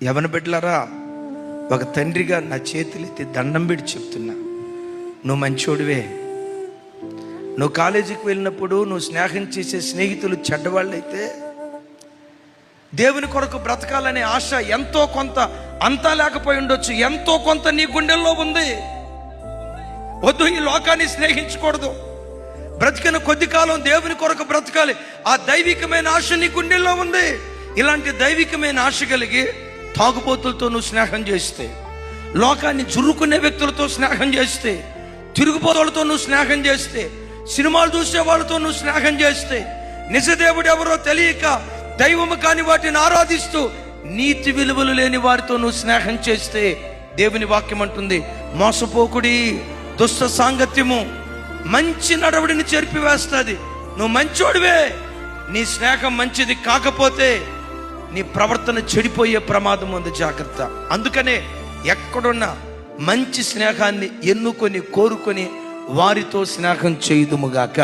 యవన బిడ్డలారా, ఒక తండ్రిగా నా చేతులెత్తి దండం పెట్టి చెప్తున్నా, నువ్వు మంచోడివే. నువ్వు కాలేజీకి వెళ్ళినప్పుడు నువ్వు స్నేహం చేసే స్నేహితులు చెడ్డవాళ్ళైతే దేవుని కొరకు బ్రతకాలనే ఆశ ఎంతో కొంత, అంతా లేకపోయి ఉండొచ్చు, ఎంతో కొంత నీ గుండెల్లో ఉంది. వద్దు, ఈ లోకాన్ని స్నేహించకూడదు. బ్రతికిన కొద్ది కాలం దేవుని కొరకు బ్రతకాలి. ఆ దైవికమైన ఆశ నీ గుండెల్లో ఉంది. ఇలాంటి దైవికమైన ఆశ కలిగి తాగుబోతులతో నువ్వు స్నేహం చేస్తే, లోకాన్ని జురుకునే వ్యక్తులతో స్నేహం చేస్తే, తిరుగుబోతులతో నువ్వు స్నేహం చేస్తే, సినిమాలు చూసే వాళ్ళతో నువ్వు స్నేహం చేస్తే, నిజదేవుడు ఎవరో తెలియక దైవము కాని వాటిని ఆరాధిస్తూ నీతి విలువలు లేని వారితో నువ్వు స్నేహం చేస్తే, దేవుని వాక్యం అంటుంది, మోసపోకుడి, దుష్ట సాంగత్యము మంచి నడవడిని చెరిపివేస్తుంది. నువ్వు మంచోడివే, నీ స్నేహం మంచిది కాకపోతే నీ ప్రవర్తన చెడిపోయే ప్రమాదం ఉంది, జాగ్రత్త. అందుకనే ఎక్కడున్నా మంచి స్నేహాన్ని ఎన్నుకొని కోరుకొని వారితో స్నేహం చేయుదుముగాక.